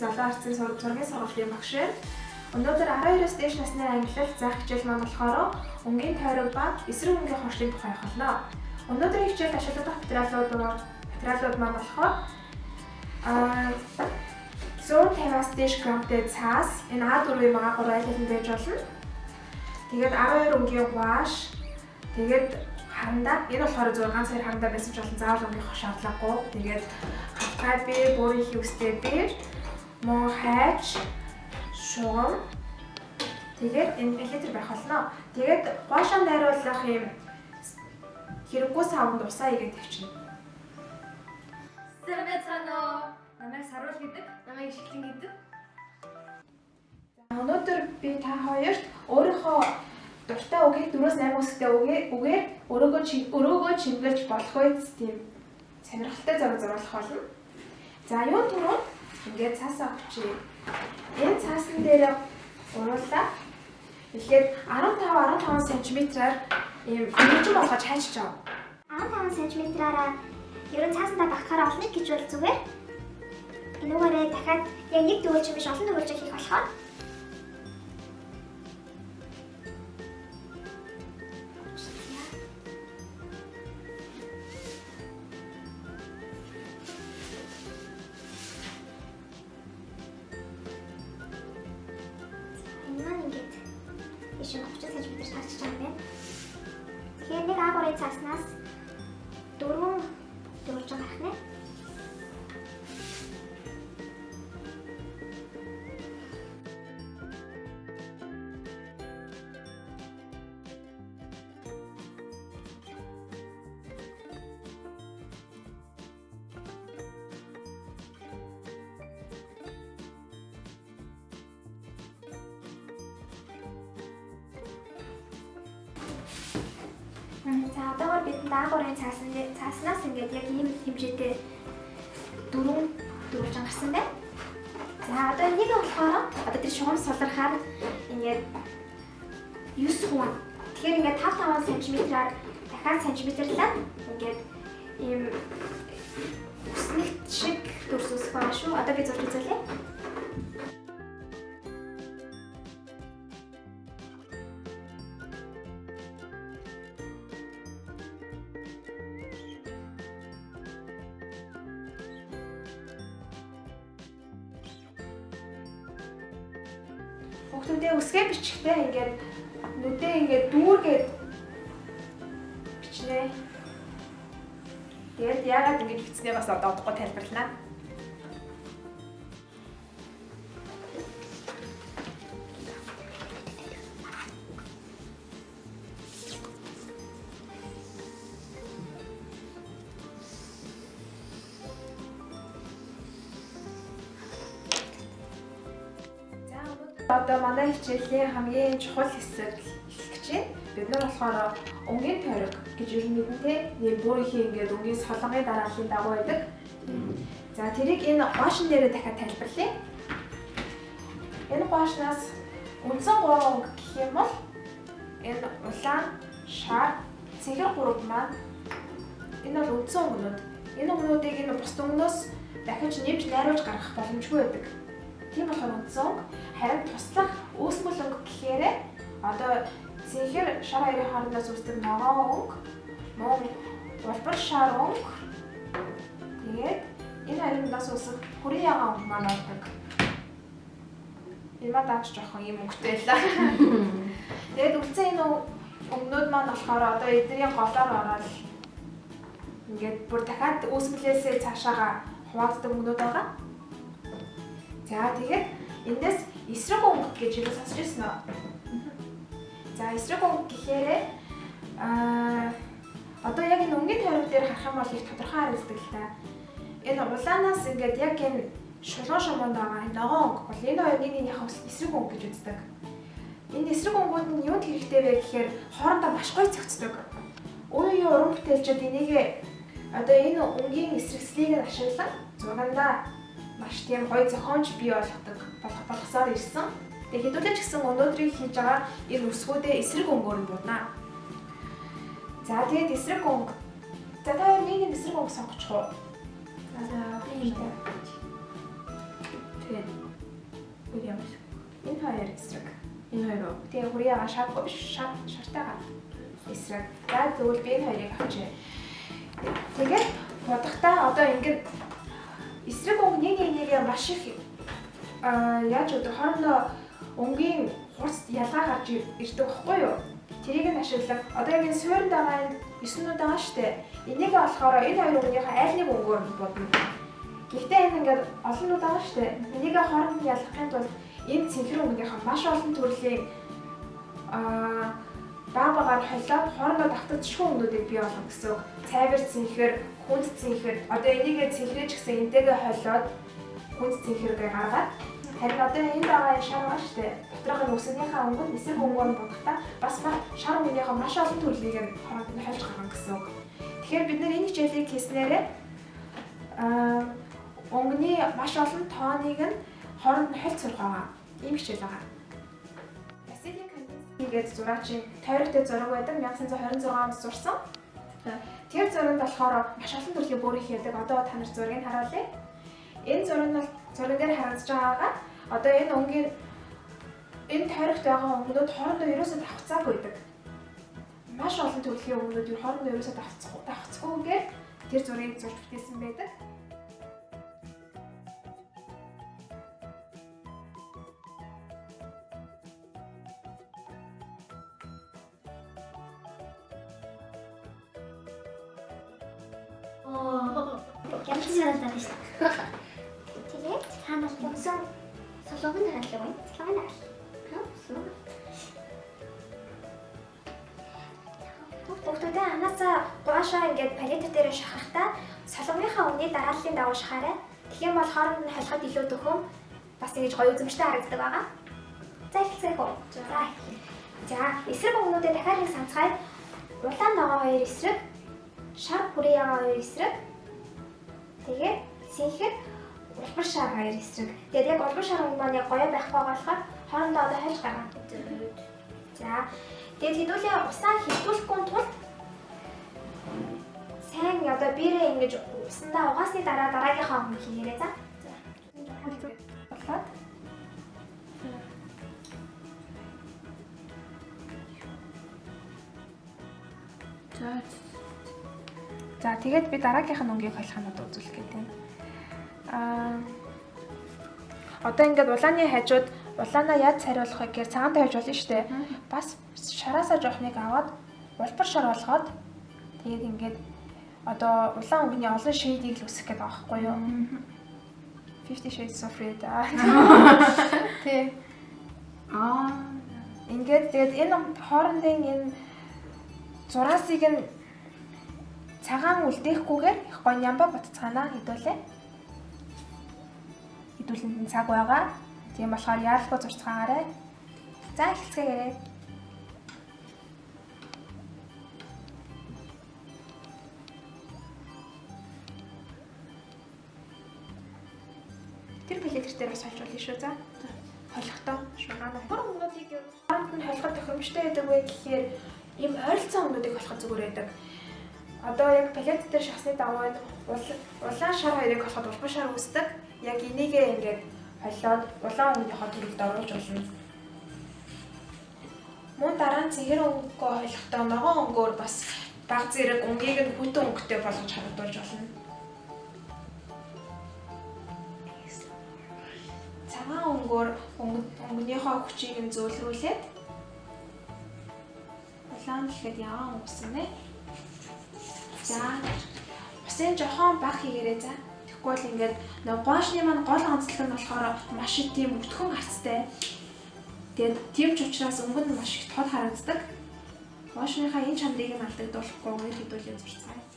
Залуу ардсын зургийн сургуулийн багш байна. Өнөөдөр 12-оос дээш насны ангилалд заах хичээл маань болохоор өнгийн тойрог ба эсрэг өнгийн хоршлын тухай явах болно. Өнөөдрийн хичээлд ашиглах материалууд маань болохоор 150-аас дээш граммтай цаас, энэ А4-ийн магагуур айлын байж болно. Тэгээд 12 өнгийн гуаш, тэгээд харандаа, энэ болохоор зөвхөн ганц хоёр харандаа байсан ч болон заавал өнгөх шаардлагагүй. Тэгээд хавтгай бээр, бүрийн хөвстэй бээр, мөн хайч, шугам. Тэгээд энэ литр байх болно. Тэгээд гуашаа найруулах юм хэрэггүй савнд усаа игээд тавьчихна. Сэрвэцано. Намайг Саруул гэдэг, намайг Шиглэн гэдэг. Өнөөдөр би та хоёрт өөрийнхөө дуртай үгийг 4-8 үсгтэй үгээр өрөөгөө чимгэлж болох үс тийм сонирхолтой зураг зуруулах болно. За юун түрүүнд ингээд цаасаа авчи. Энэ цаасан дээр уруулаа. Тэгэхээр 15 см-аар ийм хэмжин болгож хайчиж ав. 15 см-аараа ерөн цаасандаа багтахаараа олно гэж бол зүгээр. Энүүгээрээ дахиад яг нэг дөрвөлж биш олон дөрвөлж хийх болохоор ийм 30 см таарч байгаа юм байна. Тэгэхээр нэг А3-ын цааснаас 4 дөрвөлж гарах нэ. За одоогоор бид А3-ын цааснаас ингээд яг ийм хэмжээтэй 4 дөрвөлж гарсан байна. За одоо нэг болохоор одоо тэр шугам сулрахаар ингээд 9 хуан. Тэгэхээр ингээд 5 см-аар дахиад сантиметрлаад ингээд ийм үснэгт шиг дүрс үсэх байгаа шүү. Одоо би зурж үзүүлье. Хүүхдүүдээ үсгээ бичихтэй ингээд нүдээ ингээд дүүргээд бичнэ. Тэгээд яагаад ингэж бичснээ бас одоо удахгүй тайлбарлана. Одоо манай хичээлийн хамгийн чухал хэсэг эхлэх гэж байна. Бид нар болохоор өнгийн тойрог гэж ер нь мэднэ. Нэг бүрийнхээ ингээд өнгийн солонгын дарааллын дагуу байдаг. За тэрийг энэ гуашин дээрээ дахиад тайлбарлая. Энэ гуашнаас үндсэн 3 өнгө гэх юм бол энэ улаан, шар, цэнхэр гурав маань энэ бол үндсэн өнгөнүүд. Энэ өнгөнүүдийг энэ бус өнгнөөс дахиж нэмж найруулж гаргах боломжгүй байдаг. Тийм болохоор үндсэн өнгө. Харин туслах үүсмэл өнгө гэхээр одоо цэнхэр шар хоёрын хоорондоос үүсдэг ногоон өнгө, мөн улбар шар өнгө. Тэгээд энэ хоёрондоос үүсэх хүрэн ягаан өнгө маань ордог. Энэ маань жоохон юм өнгөтэй л. Тэгээд үлдсэн энэ өнгөнүүд маань болохоор одоо эднэрийн голоор ороод ингээд бүр дахиад үүсмэлээсээ цаашаага хуваагддаг өнгөнүүд байгаа. За тэгээд эндээс эсрэг өнгө гэж юу сонсч ирсэн үү? За эсрэг өнгө гэхээр одоо яг энэ өнгийн тойрог дээр харах юм бол их тодорхой харагддаг л та. Энэ улаанаас ингээд яг энэ шулуун шумуунд байгаа энэ ногоон өнгө бол энэ хоёр нэгнийхээ эсрэг өнгө гэж үздэг. Энэ эсрэг өнгүүд нь юунд хэрэгтэй вэ гэхээр хоорондоо маш гоё зохицдог. Үеийн уран бүтээлчид энийг одоо энэ өнгийн эсрэгслийг ашиглан зургандаа маш тийм гоё зохиомж бий болгосоор ирсэн. Тэгээд хэдүүлээ ч гэсэн өнөөдрийг хийж байгаа энэ үсгүүдээ эсрэг өнгөөр нь буудана. За тэгээд эсрэг өнгө. За та нэг эсрэг өнгө сонгочих уу? За би. Тэгээд Үгүй юм. Энэ хоёр эсрэг. Энэ хоёр уу? Тэгээ хүрээга шарахгүй биш шартайгаа эсрэг. За тэгвэл би энэ хоёрыг авчээ. Тэгээд бодохдоо одоо ингээд эсрэг өнгө нэг маш их яаж өдөр хоорондоо өнгийн хурц ялгаа гарч ирдэг байхгүй юу? Тэрийг нь ашиглан одоо яг энэ суурьнд байгаа энэ 9 байгаа шүү дээ. Энийг болохоор энэ хоёр өнгөнийхөө аль нэг өнгөөр бодно. Гэхдээ энэ ингээд олон нүүд байгаа шүү дээ. Энийг хооронд нь ялгахын тулд энэ цэнхэр өнгөнийхөө маш олон төрлийн баагаар холиод хоорондоо давтагдчихгүй өнгөнүүдийг бий болгох гэсэн үг. Цайвар цэнхэр, хүнд цэнхэр. Одоо энийгээ цэнхрэж гэсэн энтэйгээ холиод хүнд цэнхэргээ гаргаад харин одоо энэ байгаа шар байгаа шүү дээ. Доторх нь үсгийнхаа өнгөнд эсрэг өнгөөр бодохдоо бас шар өнгөнийхөө маш олон төрлийг нь хооронд нь хольж гаргана гэсэн үг. Тэгэхээр бид нар энэ хичээлийг хийснээрээ өнгөний маш олон тооныг нь хооронд нь хольж сурах байгаа. Ийм хичээл байгаа. Василий Кандинский гэдэг зураачийн тойрогтой зураг байдаг 1926 онд зурсан. Тэр зурагт болохоор маш олон төрлийн бүр их яадаг. Одоо та нар зургийг харуулъя. Энэ зураг нь зураг дээр харагдаж байгаагаа одоо энэ өнгийн энэ тойрогт байгаа өнгөнүүд хоорондоо ерөөсөө давхцаагүй байдаг. Маш олон төрлийн өнгөнүүд хоорондоо ерөөсөө давхцахгүйгээр тэр зургийг зурж бүтээсэн байдаг. Ямар ч санагдаад байна шүү дээ. Тэгээд хаанаас юмсан солонгон хаалга байна. Солонгон хаалга. Бүгдээ анаасаа гуашаа ингээд палетер дээр шахахтаа солонгоныхаа үнийн дарааллын дагуу шахаарай. Тэгэх юм бол хооронд нь холиход илүү дөхөм бас ингэж гоё үзэмжтэй харагддаг байгаа. За эхэлцгээе хөө. За эсрэг өнгөнүүдэд дахиад нэг санацгаая. Улаан ногоо хоёр эсрэг, шар бүрийн ягаа хоёр эсрэг. Тэгээд цэнхэр улбар шар хоёр эсрэг. Тэгээд яг улбар шар өнгө маань яг гоё байх болохоор хоорондоо одоо хольж гаргана. За тэгээд хэдүүлээ усаа хилдүүлэхгүй тулд сайн одоо бирээ ингэж усандаа угаасны дараа дараагийнхаа өнгө хийгээрэй за. Болоод За тэгээд би дараагийнх нь өнгийг холих нь үзүүлэх гэдэг юм. Одоо ингээд улааны хажууд улаанаа яаж цариулах вэ гэхээр цагаан тавьж болно шүү дээ. Бас шараасаа жоохныг аваад улбар шар болгоод тэгээд ингээд одоо улаан өнгөний олон шейдийг л үсгэх гэдэг байгаа байхгүй юу? 50 Shades of Red. Тэ. Ингээд тэгээд энэ хоорондын энэ зураасыг нь цагаан үлдээхгүйгээр их гоё нямба ботцгаанаа хэдүүлээ. Хэдүүлэнд нь цаг байгаа. Тийм болохоор яалгүй зурцгаагаарай. За эхэлцгээе. Тэр палетер дээр бас холж болно шүү. За. Холихдоо шугаанаа. Бүр өнгөнүүдийг хооронд нь холиход тохиромжтой байдаг вэ гэхээр ийм ойролцоо өнгөнүүдийг холиход зүгээр байдаг. Одоо яг палет дээр шахсны дагуу улаан шар хоёрыг болоход улбар шар үүсдэг. Яг энийгээ ингээд холиод улаан өнгөнийхөө төрөлд оруулж болно. Мөн дараа нь цэнхэр өнгөө холихдоо ногоон өнгөөр бас баг зэрэг өнгийг нь хүйтэн өнгөтэй болгож харагдуулж болно. Цагаан өнгөөр өнгөнийхөө хүчийг нь зөөлрүүлээд улаан гэхэд ягаан өнгөснэ. За усын жохон баг хийгээрэй за. Тэгэхгүй бол ингээд нэг гоошны маань гол онцлог нь болохоор маш их тийм өтгөн харцтай. Тэгээд тийм ч учраас өнгө нь маш их тод харагддаг. Гоошныхаа энэ чанарыг нь алдагдуулахгүй өнгө хэдүүлээ зурцгаая.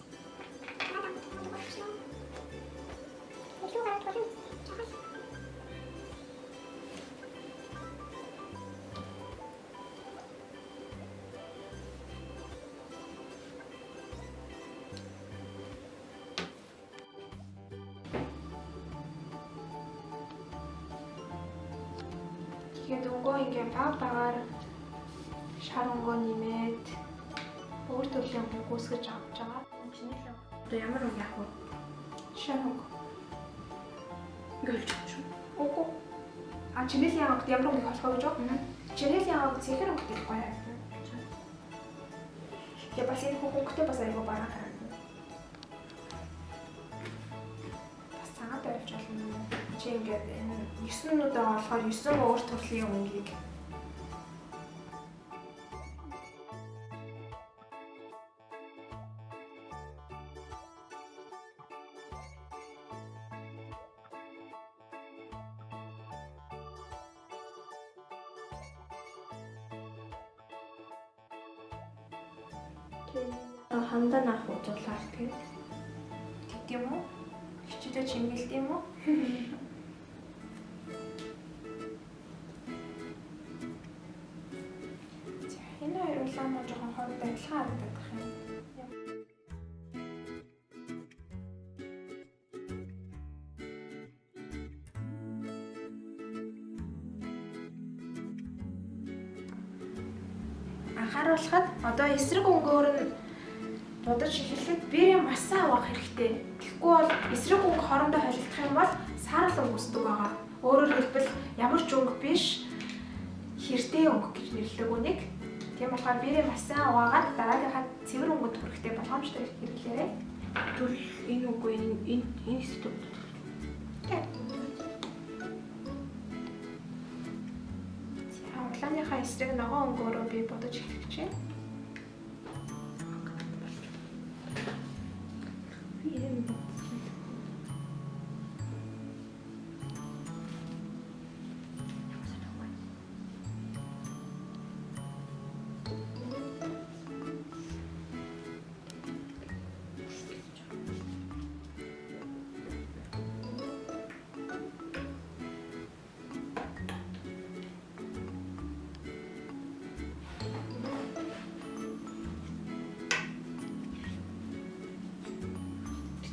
Тэгээд өнгөө ингээ баг багаар шар өнгөө нэмээд өөр төрлийн өнгө гүйцэж авч байгаа. Шинэлээ. Одоо ямар өнгө яах вэ? Шар өнгө. Гэлж шүү. Үгүй. Чинэлийн ангид ямар өнгө холбоо гэж байна? Чинэлийн ангид цэхэр өнгөтэй гоё. Я бас энэ хөнгөтэй бас аяга бараа харагдана. Бас цагаан барьж болно. Чи ингээд энэ 9 нүдээ болохоор 9 өөр төрлийн өнгийг хандаа наах уучлаар тэгээд тийм үү? Хичээлээ чимгэлт юм уу? За энэ хоёр улаан мөн жоохон хоорондоо адилхан харагдах юм. Анхааруулахад одоо эсрэг өнгөөр нь дудаж эхлэхэд биеийн масаа авах хэрэгтэй. Тэгэхгүй бол эсрэг өнгө хоорондоо холилдох юм бол саарал өнгө үүсдэг байгаа. Өөрөөр хэлбэл ямар ч өнгө биш хэртэй өнгө гэж нэрлэдэг үнийг. Тийм болохоор биеийн масаа аваагаад дараагийнхаа цэвэр өнгөнд хүрэхтэй болгоомжтой хэрэглээрэй. түл энэ үгүй энэ студ. Улааныхаа эсрэг ногоон өнгөөрөө би бодож эхлэх чинь.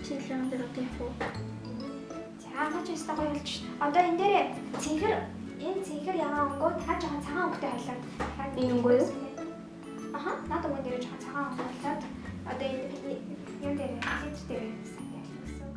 Чиглэн дээр одоо яг уу. За хаач ястаа гоё болж шин. Одоо энэ дээр цэнхэр ягаан өнгөө дахиад жоохон цагаан өнгөтэй холиод. Энэ өнгөө юу? Аха, наад өнгөн дээр жоохон цагаан өнгө холиод. Одоо энэ юм дээр литр дээр сайн яах гэсэн.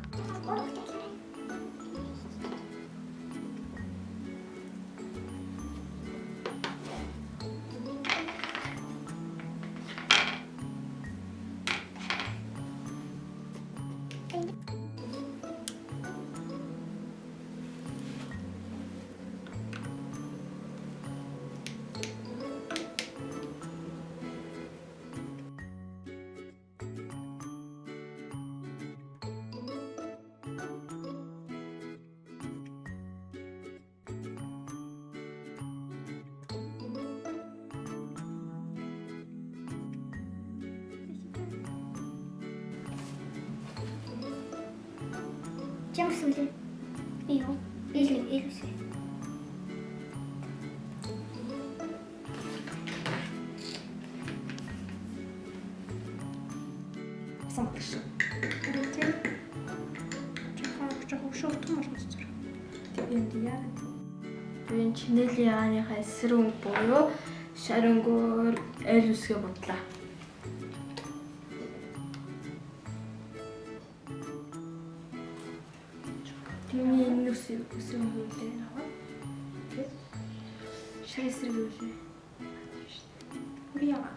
Ямар сүлээ? Юу? Илүүсээ. Асан багш. Тийм. Жоохон шоутон болгож зүр. Тэгээд яа. Энэ чинэлийн яаныхаа эсрэг өнгө буюу шар өнгөөр аль үсгээ бодлаа. Тэмээ энэ үсэг хөлөө аваад тэгээд шар эсрэг үлээ. Би яа.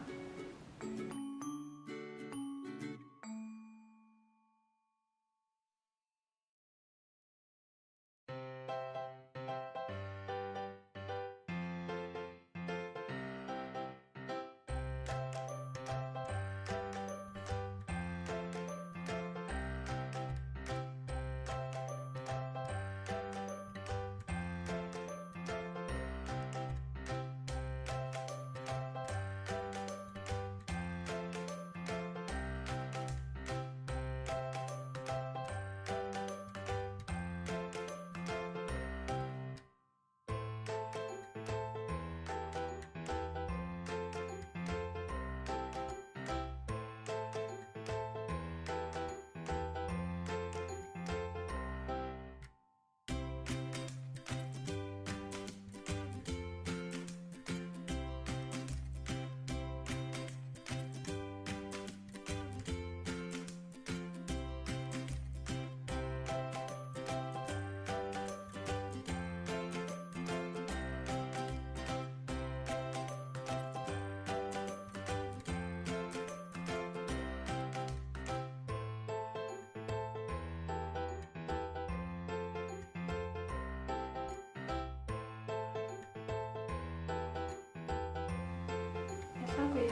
ялгаагүй.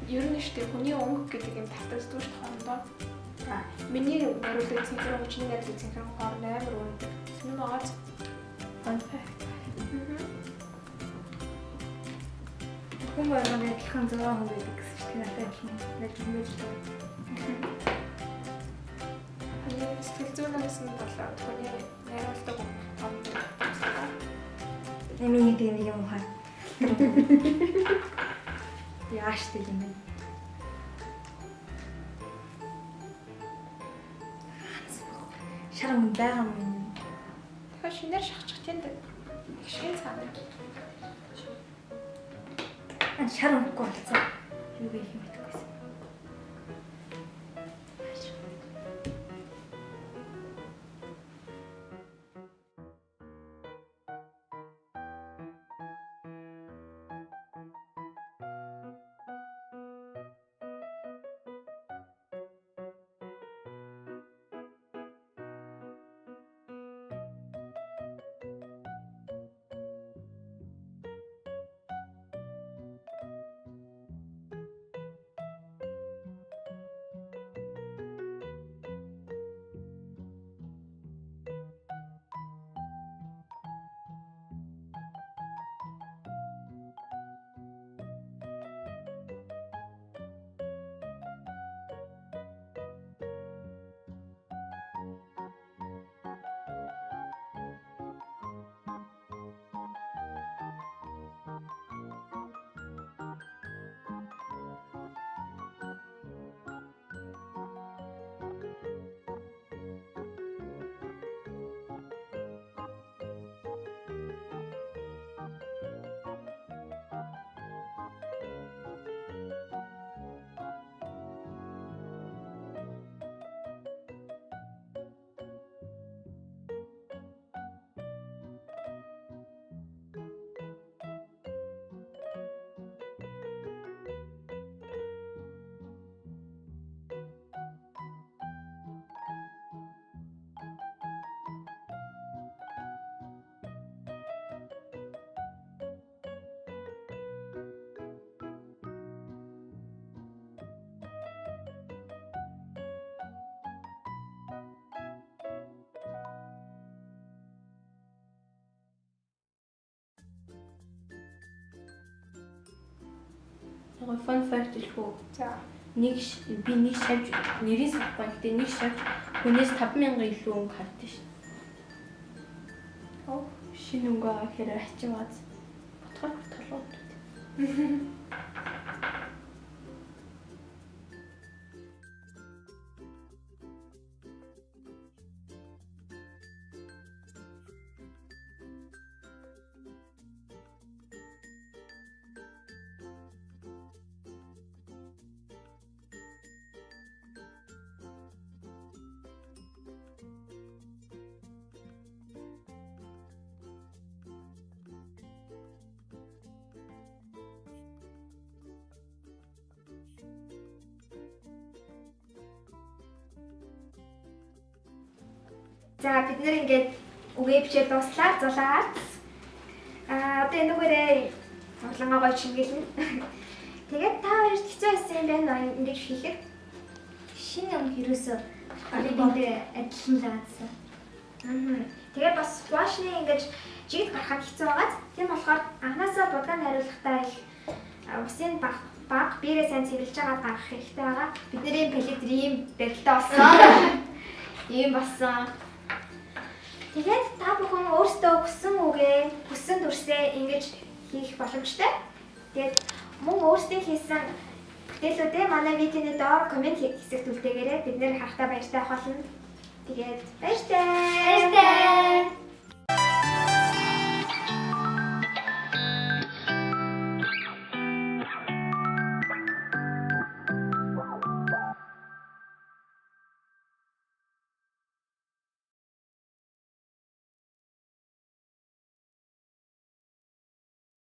Ер нь штэ хүний өнгө гэдэг юм тавтагддаг шүү дээ хоорондоо. Миний нариулдаг цэнхэр өнгөчний нариулдаг цэнхэр хооронд амар үүрдэг. Тэр нь байгаа. Fun fact. Хүн болгоны адилхан 6 хүн байдаг гэсэн чинь надад адилхан нэг юмж даа. Хамгийн сэтгэл зүйнээс нь болоод хүний нариулдаг хооронд. Миний нэг юм хаа. Яаш тийм юм бэ? Шарам байгаа юм. Тэгэхээр шинээр шахчих тийм дээ. Шин цаана. Шарамгүй болсон. Юу гэх юм бэ? Нэг fun fact хэлэхүү. За. Би нэг шавж нэрийг санахгүй. Гэтэ нэг шавж хүнээс 5,000 илүү өнгө хардсан шин. Шинэ өнгө авахаар ачаад ботхоор толгойд. За бид нэр ингээд үгээ бичээд дуслаа зулаад. Одоо энэ үгээрээ орлонгоо гоё шингэлнэ. Тэгээд та хоёрт хэцүү байсан юм байна уу ингэж хийхэд? Шинэ өнгө хэрэгсээ алибандээ адилхан заасан. Тэгээд бас washны ингэж жигд гарахад хэцүү байгааз. Тийм болохоор анханасаа будгааны хариулахтаа их усын баг биерээ сайн цэвэрлж агаад гаргах хэрэгтэй байгаа. Бидний палет ийм бэлтээ болсон. Ийм болсон. Тэгээд та бүхэн өөрсдөө хүссэн үгээ, хүссэн дүрсээ ингэж хийх боломжтой. Тэгээд мөн өөрсдөө хийсэн бүтээлүүдээ манай видеоны доор комент хэсэгт үлдээгээрэй. Бид нэр харахтаа баяртай болно. Тэгээд баяртай.